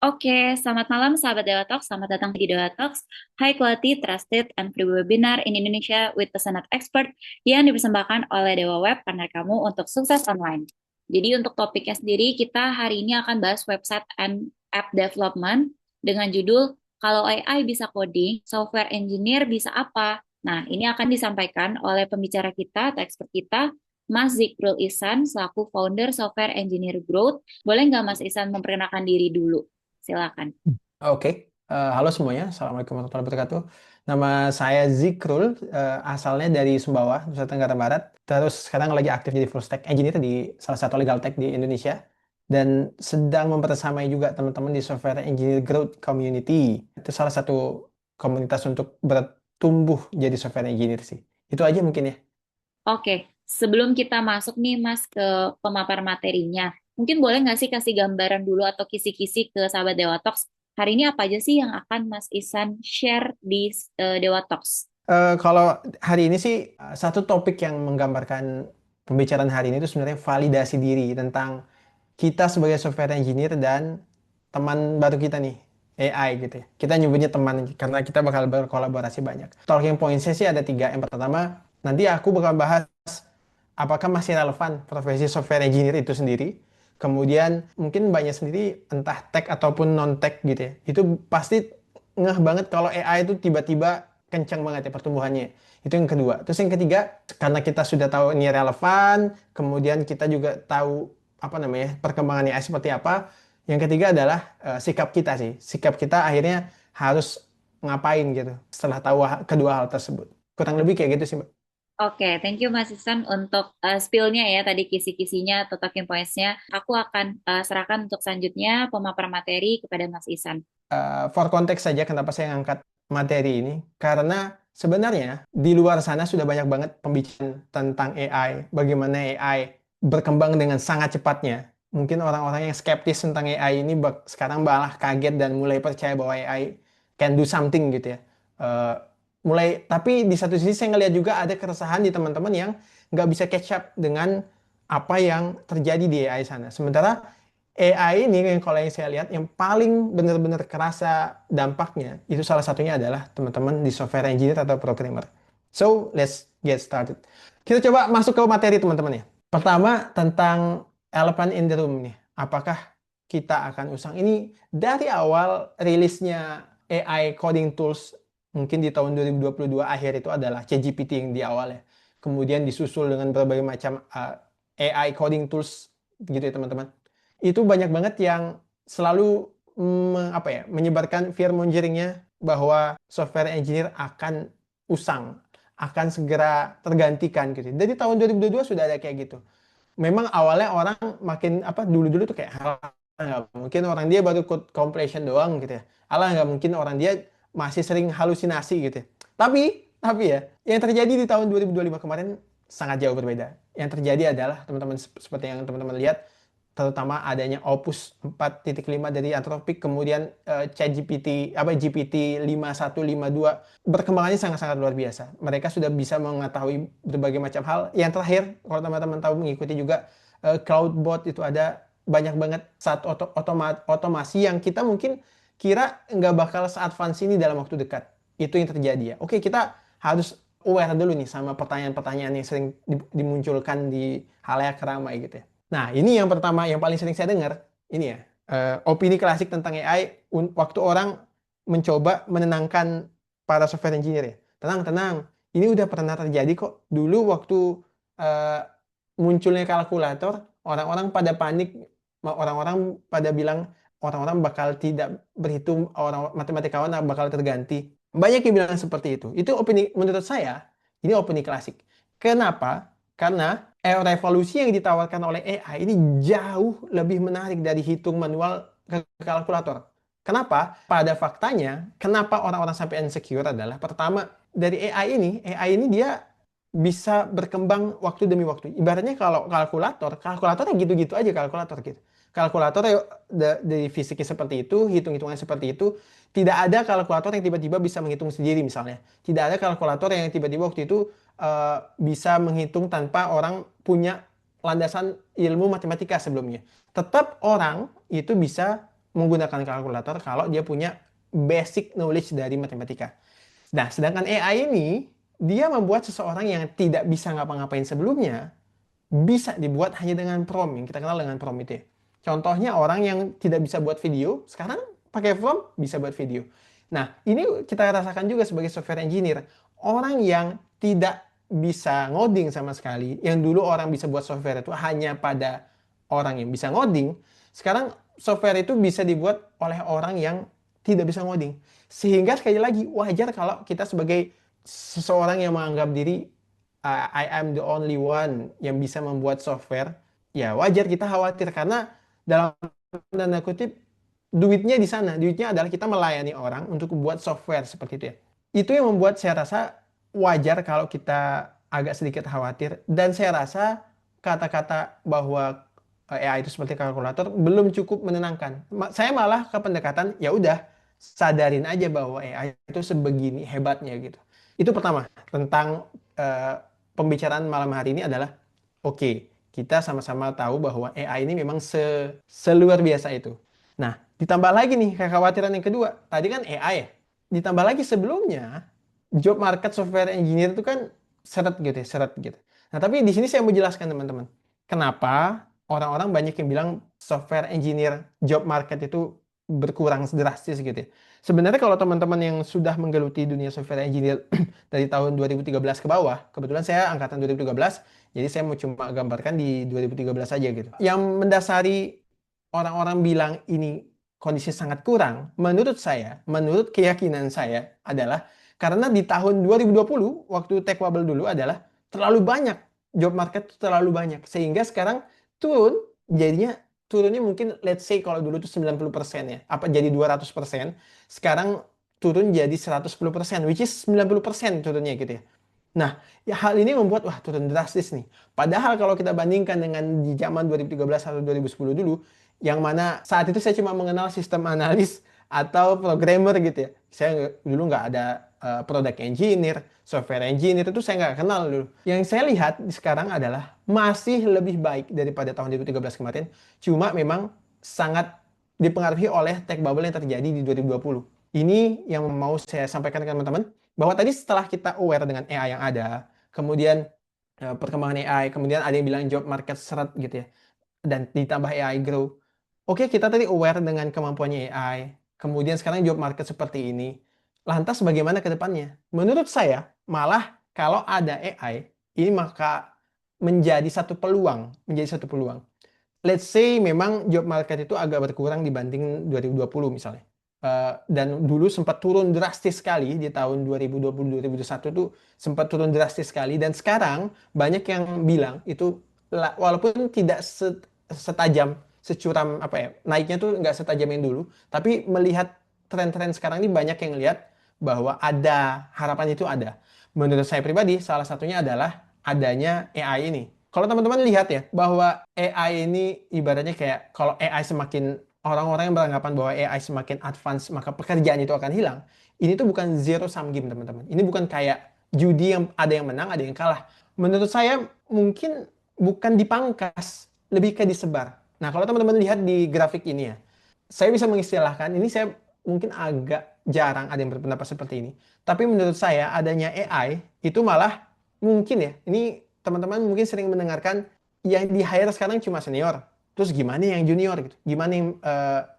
Oke, selamat malam sahabat Dewa Talks. Selamat datang di Dewa Talks, high quality, trusted, and free webinar in Indonesia with pesanat expert yang dipersembahkan oleh Dewa Web, partner kamu untuk sukses online. Jadi untuk topiknya sendiri, kita hari ini akan bahas website and app development dengan judul Kalau AI bisa coding, software engineer bisa apa? Nah, ini akan disampaikan oleh pembicara kita atau expert kita, Mas Zikrul Ihsan, selaku founder Software Engineer Growth. Boleh nggak Mas Ihsan memperkenalkan diri dulu? Silakan. Oke, halo semuanya. Assalamualaikum warahmatullahi wabarakatuh. Nama saya Zikrul, asalnya dari Sumbawa, Nusa Tenggara Barat. Terus sekarang lagi aktif jadi full stack engineer di salah satu legal tech di Indonesia. Dan sedang mempersamai juga teman-teman di Software Engineer Growth Community. Itu salah satu komunitas untuk bertumbuh jadi software engineer sih. Itu aja mungkin ya. Oke, sebelum kita masuk nih Mas ke pemapar materinya, mungkin boleh nggak sih kasih gambaran dulu atau kisi-kisi ke sahabat Dewa Talks, hari ini apa aja sih yang akan Mas Ihsan share di Dewa Talks? Kalau hari ini sih satu topik yang menggambarkan pembicaraan hari ini itu sebenarnya validasi diri tentang kita sebagai software engineer dan teman baru kita nih, AI gitu ya. Kita nyebutnya teman karena kita bakal berkolaborasi banyak. Talking points-nya sih ada tiga. Yang pertama, nanti aku bakal bahas apakah masih relevan profesi software engineer itu sendiri. Kemudian mungkin banyak sendiri entah tech ataupun non-tech gitu ya. Itu pasti ngeh banget kalau AI itu tiba-tiba kencang banget ya pertumbuhannya. Itu yang kedua. Terus yang ketiga, karena kita sudah tahu ini relevan, kemudian kita juga tahu apa namanya perkembangan AI seperti apa. Yang ketiga adalah sikap kita sih. Sikap kita akhirnya harus ngapain gitu setelah tahu kedua hal tersebut. Kurang lebih kayak gitu sih, Mbak. Oke, thank you Mas Ihsan untuk spill-nya ya, tadi kisi-kisinya atau talking points-nya. Aku akan serahkan untuk selanjutnya pemapar materi kepada Mas Ihsan. For konteks saja kenapa saya ngangkat materi ini karena sebenarnya di luar sana sudah banyak banget pembicaraan tentang AI, bagaimana AI berkembang dengan sangat cepatnya. Mungkin orang-orang yang skeptis tentang AI ini sekarang malah kaget dan mulai percaya bahwa AI can do something gitu ya. Eh, tapi di satu sisi saya ngelihat juga ada keresahan di teman-teman yang nggak bisa catch up dengan apa yang terjadi di AI sana. Sementara AI ini yang kalau yang saya lihat yang paling benar-benar kerasa dampaknya itu salah satunya adalah teman-teman di software engineer atau programmer. So, let's get started. Kita coba masuk ke materi teman-teman ya. Pertama tentang elephant in the room nih. Apakah kita akan usang ini dari awal rilisnya AI coding tools mungkin di tahun 2022 akhir itu adalah ChatGPT yang di awal ya. Kemudian disusul dengan berbagai macam AI coding tools gitu ya teman-teman. Itu banyak banget yang selalu menyebarkan fear mongeringnya bahwa software engineer akan usang, akan segera tergantikan gitu. Dari tahun 2022 sudah ada kayak gitu. Memang awalnya orang makin dulu-dulu tuh kayak "Alah, nggak mungkin orang dia baru code completion doang gitu ya. Alah nggak mungkin orang dia masih sering halusinasi gitu ya. Tapi ya yang terjadi di tahun 2025 kemarin sangat jauh berbeda. Yang terjadi adalah teman-teman seperti yang teman-teman lihat terutama adanya Opus 4.5 dari Anthropic, kemudian ChatGPT GPT 5152 berkembangannya sangat-sangat luar biasa. Mereka sudah bisa mengetahui berbagai macam hal. Yang terakhir, kalau teman-teman tahu mengikuti juga Cloudbot itu ada banyak banget otomasi yang kita mungkin kira nggak bakal se-advance ini dalam waktu dekat. Itu yang terjadi ya. Oke, kita harus aware dulu nih sama pertanyaan-pertanyaan yang sering dimunculkan di halayak ramai gitu ya. Nah, ini yang pertama, yang paling sering saya dengar, ini ya, opini klasik tentang AI waktu orang mencoba menenangkan para software engineer ya. Tenang, tenang, ini udah pernah terjadi kok. Dulu waktu eh, munculnya kalkulator, orang-orang pada panik, orang-orang pada bilang orang-orang bakal tidak berhitung, orang matematikawan bakal terganti. Banyak yang bilang seperti itu. Itu opini, menurut saya, ini opini klasik. Kenapa? Karena revolusi yang ditawarkan oleh AI ini jauh lebih menarik dari hitung manual ke kalkulator. Kenapa? Pada faktanya, kenapa orang-orang sampai insecure adalah pertama, dari AI ini dia bisa berkembang waktu demi waktu. Ibaratnya kalau kalkulatornya gitu-gitu aja kalkulator gitu. Kalkulator ya, dari fisiknya seperti itu, hitung-hitungan seperti itu. Tidak ada kalkulator yang tiba-tiba bisa menghitung sendiri misalnya. Tidak ada kalkulator yang tiba-tiba waktu itu bisa menghitung tanpa orang punya landasan ilmu matematika sebelumnya. Tetap orang itu bisa menggunakan kalkulator kalau dia punya basic knowledge dari matematika. Nah, sedangkan AI ini, dia membuat seseorang yang tidak bisa ngapa-ngapain sebelumnya, bisa dibuat hanya dengan prompt, yang kita kenal dengan prompt itu ya. Contohnya orang yang tidak bisa buat video, sekarang pakai prompt bisa buat video. Nah, ini kita rasakan juga sebagai software engineer. Orang yang tidak bisa ngoding sama sekali, yang dulu orang bisa buat software itu hanya pada orang yang bisa ngoding, sekarang software itu bisa dibuat oleh orang yang tidak bisa ngoding. Sehingga sekali lagi wajar kalau kita sebagai seseorang yang menganggap diri I am the only one yang bisa membuat software, ya wajar kita khawatir karena dalam tanda kutip duitnya di sana. Duitnya adalah kita melayani orang untuk membuat software seperti itu ya. Itu yang membuat saya rasa wajar kalau kita agak sedikit khawatir dan saya rasa kata-kata bahwa AI itu seperti kalkulator belum cukup menenangkan. Saya malah ke pendekatan ya udah sadarin aja bahwa AI itu sebegini hebatnya gitu. Itu pertama tentang eh, pembicaraan malam hari ini adalah oke, kita sama-sama tahu bahwa AI ini memang seluar biasa itu. Nah, ditambah lagi nih kekhawatiran yang kedua. Tadi kan AI ya. Ditambah lagi sebelumnya job market software engineer itu kan seret gitu ya, seret gitu. Nah, tapi di sini saya mau jelaskan teman-teman. Kenapa orang-orang banyak yang bilang software engineer job market itu berkurang drastis gitu ya. Sebenarnya kalau teman-teman yang sudah menggeluti dunia software engineer dari tahun 2013 ke bawah, kebetulan saya angkatan 2013, jadi saya mau cuma gambarkan di 2013 aja gitu. Yang mendasari orang-orang bilang ini kondisi sangat kurang, menurut saya, menurut keyakinan saya adalah karena di tahun 2020, waktu tech bubble dulu adalah terlalu banyak, job market terlalu banyak. Sehingga sekarang turun, jadinya turunnya mungkin let's say kalau dulu itu 90% ya, apa jadi 200%, sekarang turun jadi 110%, which is 90% turunnya gitu ya. Nah, ya hal ini membuat wah turun drastis nih. Padahal kalau kita bandingkan dengan di zaman 2013 atau 2010 dulu, yang mana saat itu saya cuma mengenal sistem analis atau programmer gitu ya. Saya dulu nggak ada product engineer, software engineer itu saya nggak kenal dulu. Yang saya lihat sekarang adalah masih lebih baik daripada tahun 2013 kemarin. Cuma memang sangat dipengaruhi oleh tech bubble yang terjadi di 2020. Ini yang mau saya sampaikan ke teman-teman bahwa tadi setelah kita aware dengan AI yang ada, kemudian perkembangan AI, kemudian ada yang bilang job market seret gitu ya, dan ditambah AI grow. Oke, kita tadi aware dengan kemampuannya AI, kemudian sekarang job market seperti ini. Lantas bagaimana ke depannya? Menurut saya, malah kalau ada AI, ini maka menjadi satu peluang. Let's say memang job market itu agak berkurang dibanding 2020 misalnya. Dan dulu sempat turun drastis sekali di tahun 2020-2021 itu sempat turun drastis sekali dan sekarang banyak yang bilang itu walaupun tidak setajam securam apa ya naiknya tuh nggak setajam yang dulu tapi melihat tren-tren sekarang ini banyak yang lihat bahwa ada harapan itu ada. Menurut saya pribadi salah satunya adalah adanya AI ini. Kalau teman-teman lihat ya bahwa AI ini ibaratnya kayak kalau AI semakin orang-orang yang beranggapan bahwa AI semakin advance maka pekerjaan itu akan hilang. Ini tuh bukan zero sum game teman-teman. Ini bukan kayak judi yang ada yang menang, ada yang kalah. Menurut saya mungkin bukan dipangkas, lebih ke disebar. Nah, kalau teman-teman lihat di grafik ini ya, saya bisa mengistilahkan, ini saya mungkin agak jarang ada yang berpendapat seperti ini. Tapi menurut saya adanya AI itu malah mungkin ya, ini teman-teman mungkin sering mendengarkan yang di hire sekarang cuma senior. Terus gimana yang junior gitu? Gimana yang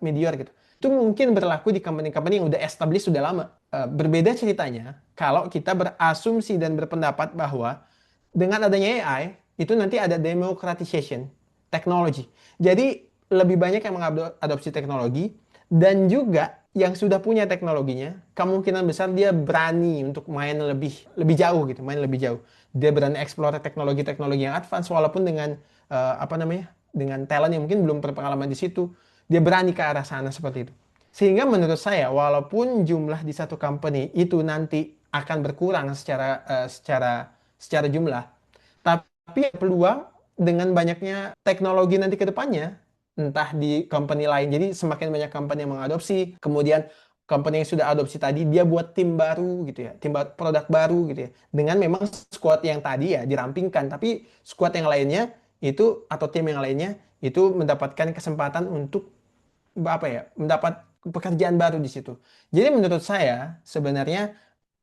medior gitu? Itu mungkin berlaku di company-company yang udah established sudah lama. Berbeda ceritanya kalau kita berasumsi dan berpendapat bahwa dengan adanya AI itu nanti ada democratization teknologi. Jadi lebih banyak yang mengadopsi teknologi dan juga yang sudah punya teknologinya, kemungkinan besar dia berani untuk main lebih lebih jauh gitu, main lebih jauh. Dia berani explore teknologi-teknologi yang advance walaupun dengan apa namanya? Dengan talent yang mungkin belum berpengalaman di situ, dia berani ke arah sana seperti itu. Sehingga menurut saya walaupun jumlah di satu company itu nanti akan berkurang secara jumlah, tapi peluang dengan banyaknya teknologi nanti ke depannya, entah di company lain, jadi semakin banyak company yang mengadopsi, kemudian company yang sudah adopsi tadi, dia buat tim baru gitu ya, produk baru gitu ya, dengan memang squad yang tadi ya dirampingkan, tapi squad yang lainnya itu, atau tim yang lainnya, itu mendapatkan kesempatan untuk mendapat pekerjaan baru di situ. Jadi menurut saya sebenarnya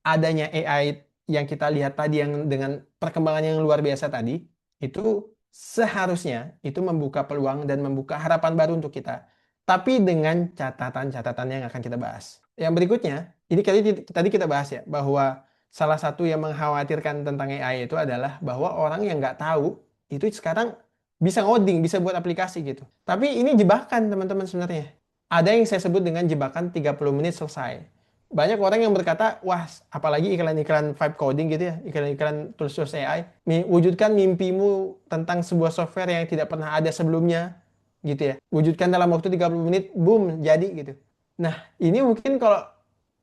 adanya AI yang kita lihat tadi yang dengan perkembangan yang luar biasa tadi itu seharusnya itu membuka peluang dan membuka harapan baru untuk kita. Tapi dengan catatan-catatan yang akan kita bahas. Yang berikutnya, ini tadi kita bahas ya bahwa salah satu yang mengkhawatirkan tentang AI itu adalah bahwa orang yang nggak tahu itu sekarang bisa ngoding, bisa buat aplikasi gitu. Tapi ini jebakan teman-teman sebenarnya. Ada yang saya sebut dengan jebakan 30 menit selesai. Banyak orang yang berkata, wah, apalagi iklan-iklan vibe coding gitu ya, iklan-iklan tools-tools AI, wujudkan mimpimu tentang sebuah software yang tidak pernah ada sebelumnya, gitu ya. Wujudkan dalam waktu 30 menit, boom, jadi gitu. Nah, ini mungkin kalau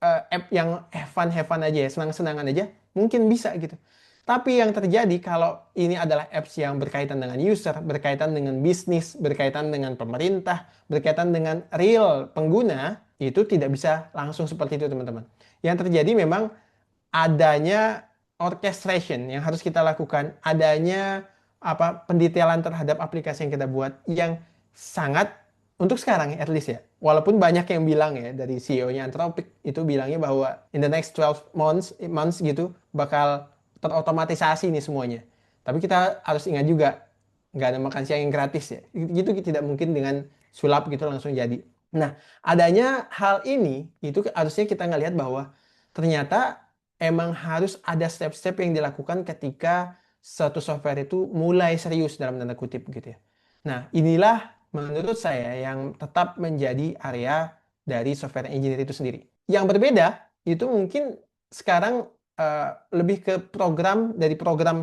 app yang have fun aja ya, senang-senangan aja, mungkin bisa gitu. Tapi yang terjadi kalau ini adalah apps yang berkaitan dengan user, berkaitan dengan bisnis, berkaitan dengan pemerintah, berkaitan dengan real pengguna, itu tidak bisa langsung seperti itu teman-teman. Yang terjadi memang adanya orchestration yang harus kita lakukan, adanya pendetailan terhadap aplikasi yang kita buat yang sangat untuk sekarang at least ya. Walaupun banyak yang bilang ya dari CEO-nya Anthropic itu bilangnya bahwa in the next 12 months gitu bakal terotomatisasi nih semuanya. Tapi kita harus ingat juga nggak ada makan siang yang gratis ya. Itu tidak mungkin dengan sulap gitu langsung jadi. Nah, adanya hal ini itu harusnya kita ngelihat bahwa ternyata emang harus ada step-step yang dilakukan ketika satu software itu mulai serius dalam tanda kutip gitu ya. Nah, inilah menurut saya yang tetap menjadi area dari software engineer itu sendiri. Yang berbeda itu mungkin sekarang lebih ke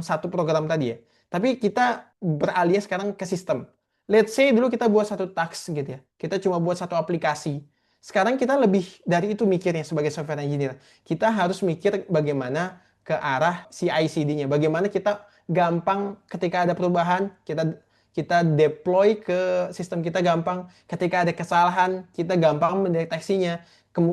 satu program tadi ya. Tapi kita beralih sekarang ke sistem. Let's say dulu kita buat satu task gitu ya. Kita cuma buat satu aplikasi. Sekarang kita lebih dari itu mikirnya sebagai software engineer. Kita harus mikir bagaimana ke arah CI/CD-nya. Bagaimana kita gampang ketika ada perubahan, kita kita deploy ke sistem kita gampang. Ketika ada kesalahan, kita gampang mendeteksinya.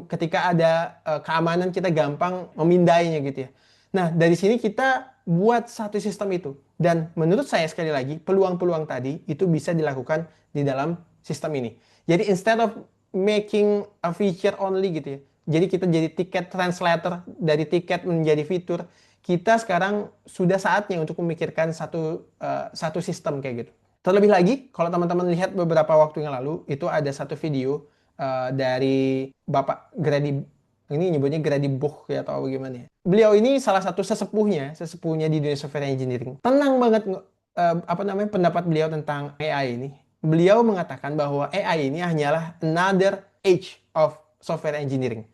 Ketika ada keamanan, kita gampang memindainya gitu ya. Nah, dari sini kita buat satu sistem itu. Dan menurut saya sekali lagi, peluang-peluang tadi itu bisa dilakukan di dalam sistem ini. Jadi instead of making a feature only gitu ya. Jadi kita jadi tiket translator, dari tiket menjadi fitur. Kita sekarang sudah saatnya untuk memikirkan satu sistem kayak gitu. Terlebih lagi, kalau teman-teman lihat beberapa waktu yang lalu, itu ada satu video dari Bapak Grady, ini nyebutnya Grady Book ya atau bagaimana ya. Beliau ini salah satu sesepuhnya di dunia software engineering. Tenang banget pendapat beliau tentang AI ini. Beliau mengatakan bahwa AI ini hanyalah another age of software engineering.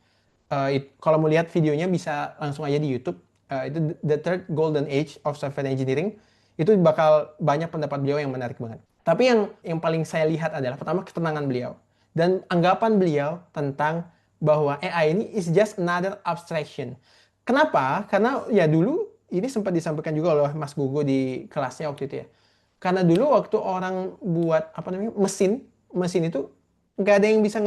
Kalau mau lihat videonya bisa langsung aja di YouTube. Itu the third golden age of software engineering. Itu bakal banyak pendapat beliau yang menarik banget. Tapi yang paling saya lihat adalah pertama ketenangan beliau dan anggapan beliau tentang bahwa AI ini is just another abstraction. Kenapa? Karena ya dulu ini sempat disampaikan juga oleh Mas Gogo di kelasnya waktu itu ya. Karena dulu waktu orang buat mesin itu nggak ada yang bisa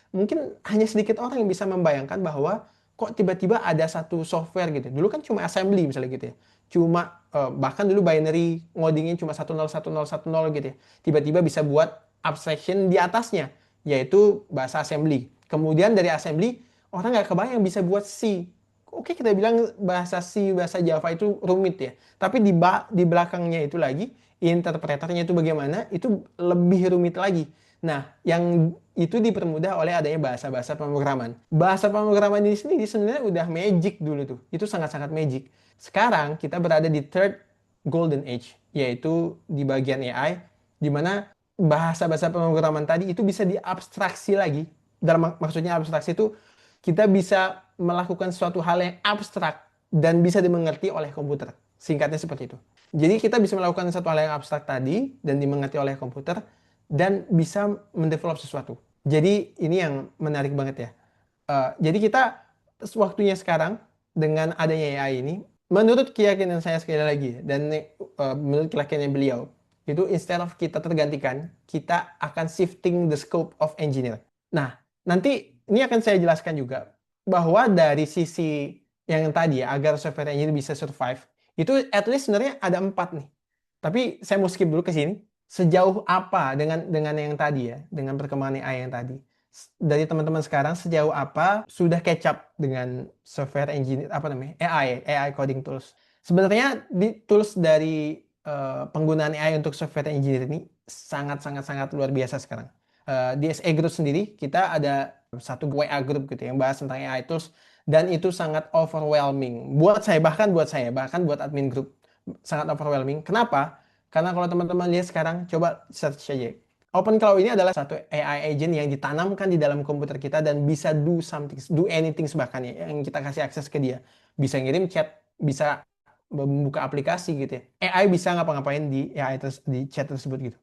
mungkin hanya sedikit orang yang bisa membayangkan bahwa kok tiba-tiba ada satu software gitu. Dulu kan cuma assembly misalnya gitu ya. Cuma bahkan dulu binary ngodingin cuma 101010 gitu ya. Tiba-tiba bisa buat abstraction di atasnya, yaitu bahasa assembly. Kemudian dari assembly, orang nggak kebayang bisa buat C. Oke, kita bilang bahasa C, bahasa Java itu rumit ya. Tapi di belakangnya itu lagi, interpreternya itu bagaimana, itu lebih rumit lagi. Nah, yang itu dipermudah oleh adanya bahasa-bahasa pemrograman. Bahasa pemrograman ini sendiri sebenarnya udah magic dulu tuh. Itu sangat-sangat magic. Sekarang kita berada di third golden age, yaitu di bagian AI, di mana bahasa-bahasa pemrograman tadi itu bisa diabstraksi lagi. Maksudnya abstraksi itu kita bisa melakukan suatu hal yang abstrak dan bisa dimengerti oleh komputer. Singkatnya seperti itu. Jadi kita bisa melakukan satu hal yang abstrak tadi dan dimengerti oleh komputer dan bisa mendevelop sesuatu. Jadi ini yang menarik banget ya. Jadi kita waktunya sekarang dengan adanya AI ini, menurut keyakinan saya sekali lagi dan menurut keyakinan beliau, itu instead of kita tergantikan, kita akan shifting the scope of engineer. Nah, nanti ini akan saya jelaskan juga bahwa dari sisi yang tadi ya, agar software engineer bisa survive, itu at least sebenarnya ada 4 nih. Tapi saya mau skip dulu ke sini. sejauh apa dengan yang tadi ya, dengan perkembangan AI yang tadi. Dari teman-teman sekarang sejauh apa sudah catch up dengan software engineer apa namanya? AI coding tools. Sebenarnya di tools dari penggunaan AI untuk software engineer ini sangat sangat sangat luar biasa sekarang. Di SE Group sendiri kita ada satu WA group gitu yang bahas tentang AI tools dan itu sangat overwhelming bahkan buat admin grup sangat overwhelming. Kenapa? Karena kalau teman-teman lihat sekarang, coba search aja. OpenClaw ini adalah satu AI agent yang ditanamkan di dalam komputer kita dan bisa do something, do anything bahkan ya, yang kita kasih akses ke dia. Bisa ngirim chat, bisa membuka aplikasi gitu ya. AI bisa ngapa-ngapain di di chat tersebut gitu,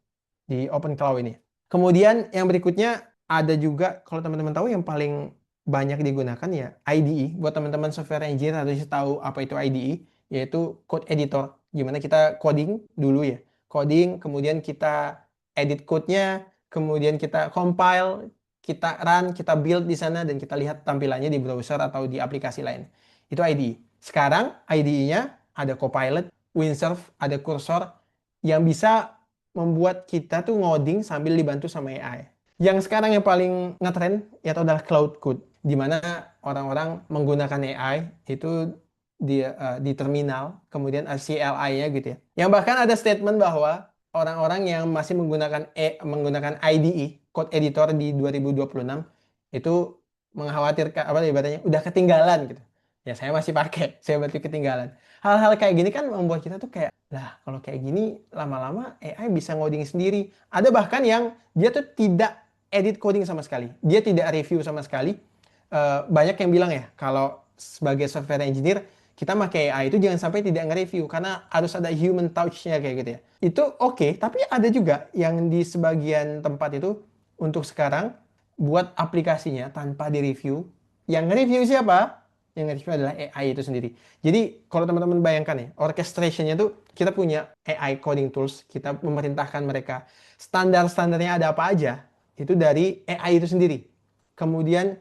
di OpenClaw ini. Kemudian yang berikutnya ada juga kalau teman-teman tahu yang paling banyak digunakan ya IDE. Buat teman-teman software engineer harus tahu apa itu IDE, yaitu code editor. Gimana kita coding dulu ya. Coding, kemudian kita edit code-nya, kemudian kita compile, kita run, kita build di sana dan kita lihat tampilannya di browser atau di aplikasi lain. Itu IDE. Sekarang IDE-nya ada Copilot, Windsurf, ada Cursor yang bisa membuat kita tuh ngoding sambil dibantu sama AI. Yang sekarang yang paling ngetrend itu adalah cloud code, di mana orang-orang menggunakan AI itu di terminal, kemudian CLI-nya gitu ya. Yang bahkan ada statement bahwa orang-orang yang masih menggunakan IDE, code editor di 2026 itu mengkhawatirkan apa ibaratnya udah ketinggalan gitu. Ya saya masih pakai, saya berarti ketinggalan. Hal-hal kayak gini kan membuat kita tuh kayak, lah kalau kayak gini lama-lama AI bisa ngoding sendiri. Ada bahkan yang dia tuh tidak edit coding sama sekali. Dia tidak review sama sekali. Banyak yang bilang ya, kalau sebagai software engineer, kita pakai AI itu jangan sampai tidak nge-review. Karena harus ada human touch-nya kayak gitu ya. Itu oke, tapi ada juga yang di sebagian tempat itu, untuk sekarang, buat aplikasinya tanpa di-review. Yang nge-review siapa? Yang nge-review adalah AI itu sendiri. Jadi kalau teman-teman bayangkan ya, orchestrationnya tuh kita punya AI coding tools, kita memerintahkan mereka standar-standarnya ada apa aja, itu dari AI itu sendiri. Kemudian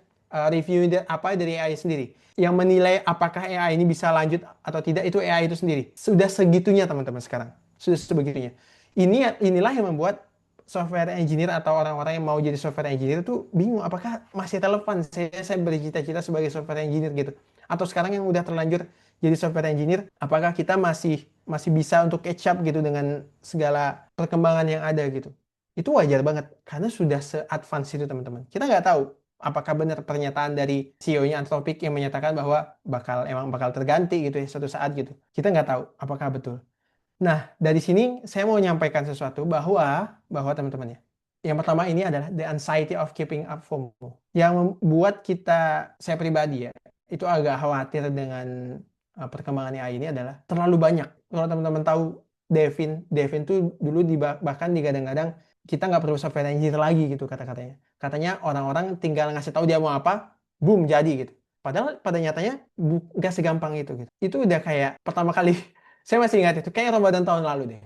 review apa dari AI sendiri. Yang menilai apakah AI ini bisa lanjut atau tidak itu AI itu sendiri. Sudah segitunya teman-teman sekarang. Sudah sebegitunya. Inilah yang membuat software engineer atau orang-orang yang mau jadi software engineer tuh bingung apakah masih relevan saya bercita-cita sebagai software engineer gitu, atau sekarang yang udah terlanjur jadi software engineer apakah kita masih masih bisa untuk catch up gitu dengan segala perkembangan yang ada gitu. Itu wajar banget karena sudah se-advance itu teman-teman. Kita nggak tahu apakah benar pernyataan dari CEO-nya Anthropic yang menyatakan bahwa bakal terganti gitu ya suatu saat gitu. Kita nggak tahu apakah betul. Nah, dari sini saya mau menyampaikan sesuatu bahwa teman-teman ya. Yang pertama ini adalah the anxiety of keeping up FOMO. Yang membuat saya pribadi ya, itu agak khawatir dengan perkembangan AI ini adalah terlalu banyak. Kalau teman-teman tahu Devin tuh dulu bahkan digadang-gadang kita nggak perlu software engineer lagi gitu kata-katanya. Katanya orang-orang tinggal ngasih tahu dia mau apa, boom jadi gitu. Padahal pada nyatanya nggak segampang itu gitu. Itu udah kayak pertama kali saya masih ingat itu, kayak Ramadan tahun lalu deh.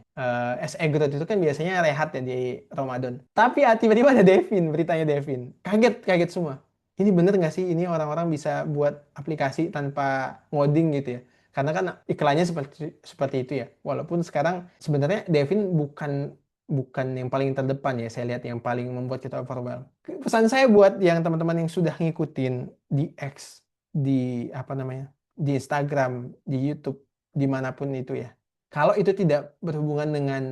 SE Growth itu kan biasanya rehat ya di Ramadan. Tapi tiba-tiba ada beritanya Devin. Kaget, kaget semua. Ini bener nggak sih ini orang-orang bisa buat aplikasi tanpa ngoding gitu ya? Karena kan iklannya seperti seperti itu ya. Walaupun sekarang sebenarnya Devin bukan bukan yang paling terdepan ya. Saya lihat yang paling membuat kita overwhelmed. Pesan saya buat yang teman-teman yang sudah ngikutin di X, di apa namanya, di Instagram, di YouTube, dimanapun itu ya. Kalau itu tidak berhubungan dengan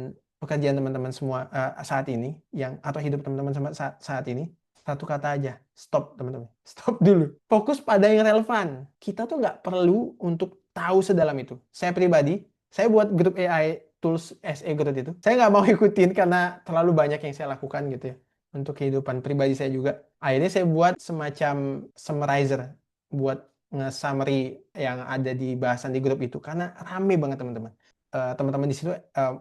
pekerjaan teman-teman semua saat ini, atau hidup teman-teman saat ini, satu kata aja, stop teman-teman. Stop dulu. Fokus pada yang relevan. Kita tuh nggak perlu untuk tahu sedalam itu. Saya pribadi, saya buat grup AI tools SE Growth itu. Saya nggak mau ikutin karena terlalu banyak yang saya lakukan gitu ya. Untuk kehidupan pribadi saya juga. Akhirnya saya buat semacam summarizer buat nge-summary yang ada di bahasan di grup itu karena rame banget teman-teman. Teman-teman di situ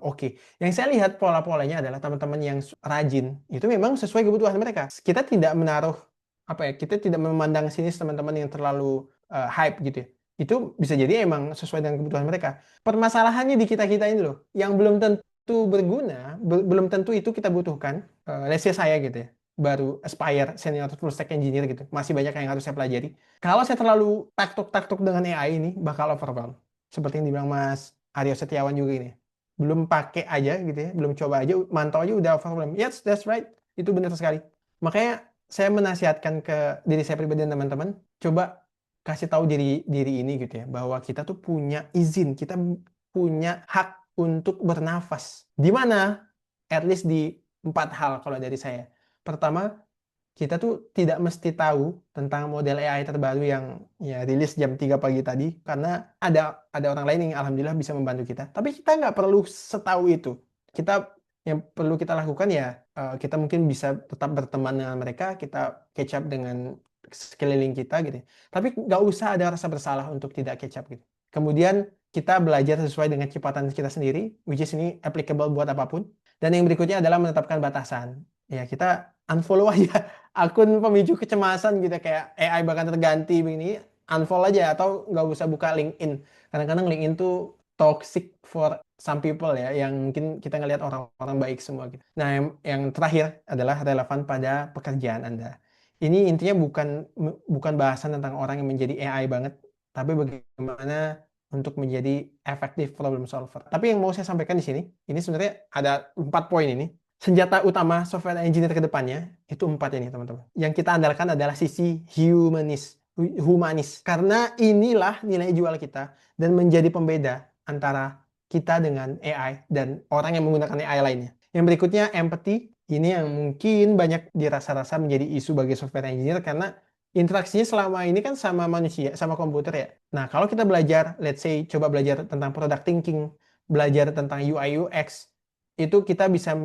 oke. Yang saya lihat pola-polanya adalah teman-teman yang rajin itu memang sesuai kebutuhan mereka. Kita tidak menaruh apa ya, kita tidak memandang sinis teman-teman yang terlalu hype gitu ya. Itu bisa jadi emang sesuai dengan kebutuhan mereka. Permasalahannya di kita-kita ini loh, yang belum tentu berguna, belum tentu itu kita butuhkan. Let's say saya gitu ya, baru aspire senior full stack engineer gitu. Masih banyak yang harus saya pelajari. Kalau saya terlalu taktuk-taktuk dengan AI ini, bakal overwhelm. Seperti yang dibilang Mas Aryo Setiawan juga ini. belum pakai aja gitu ya, belum coba aja, mantau aja udah overwhelmed. Yes, that's right. Itu benar sekali. Makanya saya menasihatkan ke diri saya pribadi dan teman-teman, coba kasih tahu diri diri ini gitu ya, bahwa kita tuh punya izin, kita punya hak untuk bernafas. Di mana? At least di 4 hal kalau dari saya. Pertama, kita tuh tidak mesti tahu tentang model AI terbaru yang ya rilis jam 3 pagi tadi, karena ada orang lain yang alhamdulillah bisa membantu kita. Tapi kita nggak perlu setahu itu. Kita yang perlu kita lakukan ya kita mungkin bisa tetap berteman dengan mereka, kita catch up dengan sekeliling kita gitu. Tapi nggak usah ada rasa bersalah untuk tidak catch up gitu. Kemudian kita belajar sesuai dengan kecepatan kita sendiri, which is ini applicable buat apapun. Dan yang berikutnya adalah menetapkan batasan. Ya, kita unfollow aja akun pemicu kecemasan gitu kayak AI bahkan terganti begini, unfollow aja atau nggak usah buka LinkedIn. Kadang-kadang LinkedIn tuh toxic for some people ya, yang mungkin kita ngelihat orang-orang baik semua gitu. Nah, yang terakhir adalah relevan pada pekerjaan Anda. Ini intinya bukan bahasan tentang orang yang menjadi AI banget, tapi bagaimana untuk menjadi effective problem solver. Tapi yang mau saya sampaikan di sini, ini sebenarnya ada 4 poin ini. Senjata utama software engineer ke depannya itu 4 ini teman-teman. Yang kita andalkan adalah sisi humanis. Karena inilah nilai jual kita dan menjadi pembeda antara kita dengan AI dan orang yang menggunakan AI lainnya. Yang berikutnya empathy. Ini yang mungkin banyak dirasa-rasa menjadi isu bagi software engineer karena interaksinya selama ini kan sama manusia, sama komputer ya. Nah, kalau kita belajar, let's say coba belajar tentang product thinking, belajar tentang UI UX, itu kita bisa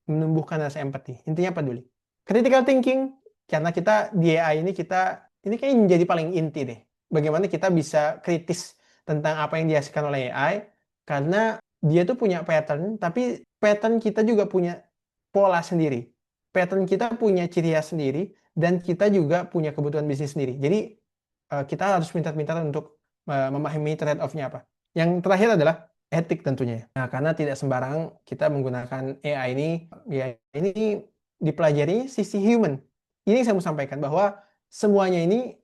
menumbuhkan rasa empati. Intinya peduli. Critical thinking, karena kita di AI ini kayaknya menjadi paling inti deh. Bagaimana kita bisa kritis tentang apa yang dihasilkan oleh AI, karena dia tuh punya pattern, tapi pattern kita juga punya pola sendiri. Pattern kita punya ciri khas sendiri, dan kita juga punya kebutuhan bisnis sendiri. Jadi kita harus pintar-pintar untuk memahami trade-off-nya apa. Yang terakhir adalah etik tentunya. Nah, karena tidak sembarang kita menggunakan AI ini, ya ini dipelajari sisi human. Ini yang saya mau sampaikan bahwa semuanya ini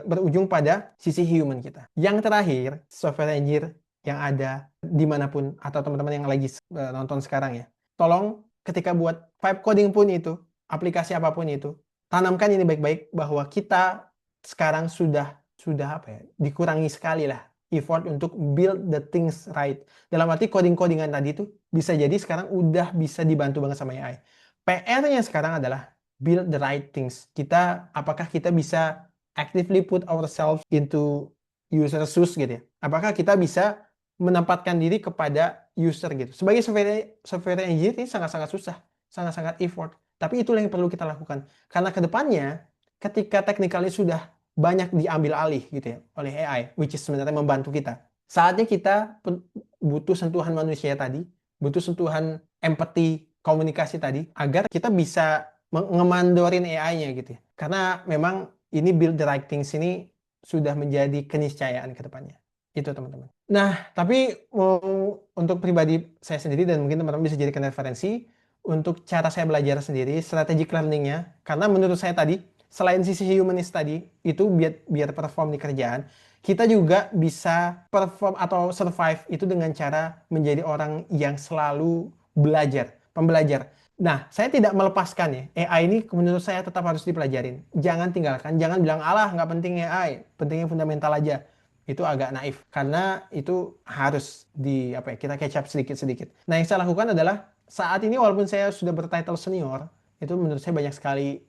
berujung pada sisi human kita. Yang terakhir, software engineer yang ada dimanapun atau teman-teman yang lagi nonton sekarang ya, tolong ketika buat vibe coding pun itu, aplikasi apapun itu, tanamkan ini baik-baik bahwa kita sekarang sudah apa ya, dikurangi sekali lah effort untuk build the things right. Dalam arti coding-codingan tadi itu bisa jadi sekarang udah bisa dibantu banget sama AI. PR-nya sekarang adalah build the right things. Apakah kita bisa actively put ourselves into user shoes gitu ya? Apakah kita bisa menempatkan diri kepada user gitu? Sebagai software engineer ini sangat-sangat susah, sangat-sangat effort. Tapi itulah yang perlu kita lakukan. Karena kedepannya ketika teknikalnya sudah banyak diambil alih gitu ya oleh AI, which is sebenarnya membantu kita. Saatnya kita butuh sentuhan manusia tadi, butuh sentuhan empati, komunikasi tadi, agar kita bisa mengemandorin AI-nya gitu ya. Karena memang ini build the right things ini sudah menjadi keniscayaan ke depannya. Itu teman-teman. Nah, tapi untuk pribadi saya sendiri dan mungkin teman-teman bisa jadikan referensi untuk cara saya belajar sendiri, strategic learning-nya. Karena menurut saya tadi, selain sisi humanis tadi, itu biar perform di kerjaan, kita juga bisa perform atau survive itu dengan cara menjadi orang yang selalu belajar, pembelajar. Nah, saya tidak melepaskan ya, AI ini menurut saya tetap harus dipelajarin. Jangan tinggalkan, jangan bilang, alah nggak penting AI, pentingnya fundamental aja. Itu agak naif, karena itu harus kita catch up sedikit-sedikit. Nah, yang saya lakukan adalah, saat ini walaupun saya sudah bertitle senior, itu menurut saya banyak sekali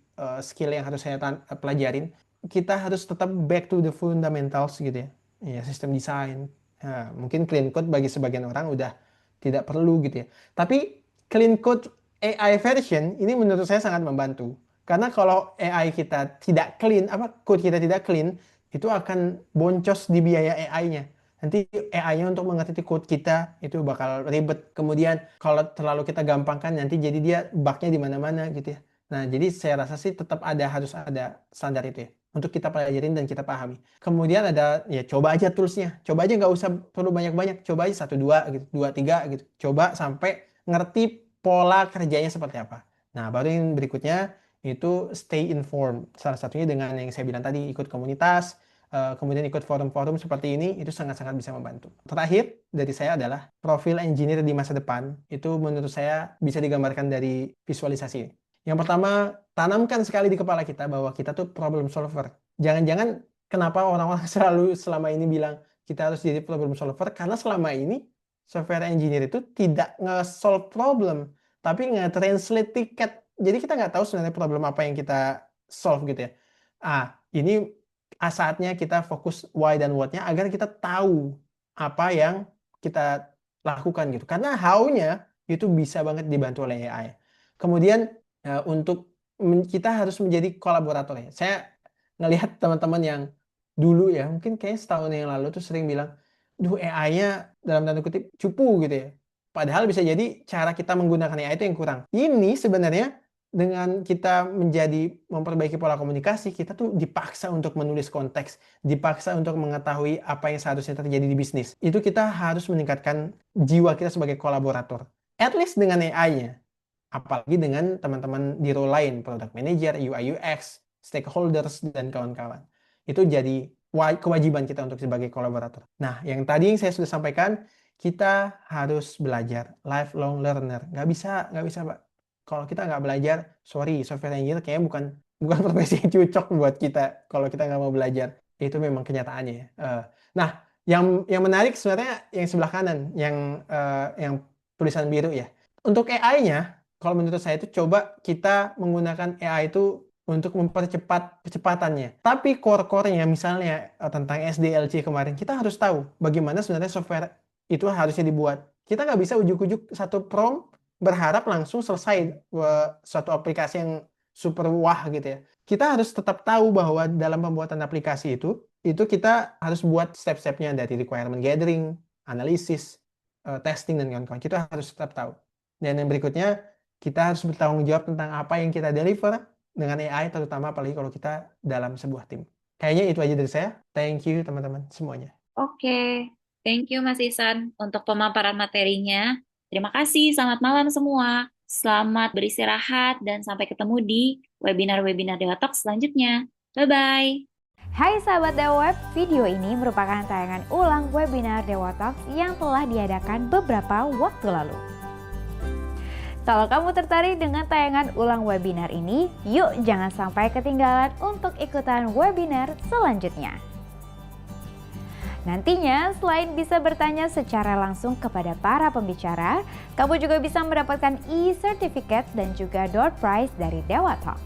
skill yang harus saya pelajarin. Kita harus tetap back to the fundamentals gitu ya. Ya, sistem desain. Ya, mungkin clean code bagi sebagian orang udah tidak perlu gitu ya. Tapi clean code AI version ini menurut saya sangat membantu. Karena kalau AI kita tidak clean, code kita tidak clean, itu akan boncos di biaya AI-nya. Nanti AI-nya untuk mengerti code kita itu bakal ribet. Kemudian kalau terlalu kita gampangkan nanti jadi dia bug-nya di mana-mana gitu ya. Nah, jadi saya rasa sih harus ada standar itu ya. Untuk kita pelajarin dan kita pahami. Kemudian ada, ya coba aja toolsnya. Coba aja nggak usah perlu banyak-banyak. Coba aja 1, 2 gitu, 2, 3 gitu. Coba sampai ngerti pola kerjanya seperti apa. Nah, baru yang berikutnya itu stay informed. Salah satunya dengan yang saya bilang tadi, ikut komunitas, kemudian ikut forum-forum seperti ini, itu sangat-sangat bisa membantu. Terakhir dari saya adalah profil engineer di masa depan, itu menurut saya bisa digambarkan dari visualisasi. Yang pertama, tanamkan sekali di kepala kita bahwa kita tuh problem solver. Jangan-jangan kenapa orang-orang selalu selama ini bilang kita harus jadi problem solver, karena selama ini software engineer itu tidak nge-solve problem, tapi nge-translate tiket. Jadi kita nggak tahu sebenarnya problem apa yang kita solve gitu ya. Ini saatnya kita fokus why dan what-nya agar kita tahu apa yang kita lakukan gitu. Karena how-nya itu bisa banget dibantu oleh AI. Kemudian kita harus menjadi kolaborator ya. Saya ngelihat teman-teman yang dulu ya, mungkin kayak setahun yang lalu tuh sering bilang, duh AI-nya dalam tanda kutip cupu gitu ya. Padahal bisa jadi cara kita menggunakan AI itu yang kurang. Ini sebenarnya dengan kita memperbaiki pola komunikasi, kita tuh dipaksa untuk menulis konteks, dipaksa untuk mengetahui apa yang seharusnya terjadi di bisnis. Itu kita harus meningkatkan jiwa kita sebagai kolaborator. At least dengan AI-nya. Apalagi dengan teman-teman di role lain, product manager, UI UX, stakeholders, dan kawan-kawan. Itu jadi kewajiban kita untuk sebagai kolaborator. Nah, yang tadi yang saya sudah sampaikan, kita harus belajar, lifelong learner. Nggak bisa, Pak. Kalau kita nggak belajar, sorry, software engineer kayaknya bukan profesi yang cocok buat kita kalau kita nggak mau belajar. Itu memang kenyataannya ya. Nah, yang menarik sebenarnya yang sebelah kanan, yang tulisan biru ya. Untuk AI-nya, kalau menurut saya itu coba kita menggunakan AI itu untuk mempercepat kecepatannya. Tapi core-core-nya misalnya tentang SDLC kemarin, kita harus tahu bagaimana sebenarnya software itu harusnya dibuat. Kita nggak bisa ujuk-ujuk satu prompt berharap langsung selesai suatu aplikasi yang super wah gitu ya. Kita harus tetap tahu bahwa dalam pembuatan aplikasi itu kita harus buat step-stepnya dari requirement gathering, analisis, testing, dan kawan-kawan. Kita harus tetap tahu. Dan yang berikutnya, kita harus bertanggung jawab tentang apa yang kita deliver dengan AI, terutama apalagi kalau kita dalam sebuah tim. Kayaknya itu aja dari saya. Thank you teman-teman semuanya. Oke, thank you Mas Isan untuk pemaparan materinya. Terima kasih, selamat malam semua. Selamat beristirahat dan sampai ketemu di webinar-webinar Dewa Talks selanjutnya. Bye-bye. Hai sahabat Dewa Web, video ini merupakan tayangan ulang webinar Dewa Talks yang telah diadakan beberapa waktu lalu. Kalau kamu tertarik dengan tayangan ulang webinar ini, yuk jangan sampai ketinggalan untuk ikutan webinar selanjutnya. Nantinya, selain bisa bertanya secara langsung kepada para pembicara, kamu juga bisa mendapatkan e-certificate dan juga door prize dari Dewa Talks.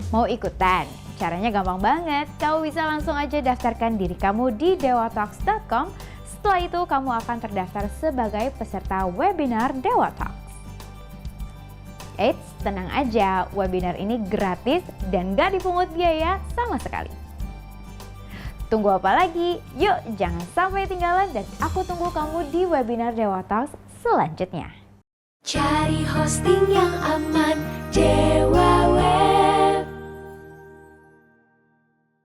Mau ikutan? Caranya gampang banget. Kamu bisa langsung aja daftarkan diri kamu di dewatalks.com. Setelah itu, kamu akan terdaftar sebagai peserta webinar Dewa Talks. Eits, tenang aja, webinar ini gratis dan gak dipungut biaya sama sekali. Tunggu apa lagi? Yuk, jangan sampai ketinggalan dan aku tunggu kamu di webinar Dewa Talks selanjutnya. Cari hosting yang aman, Dewa Web.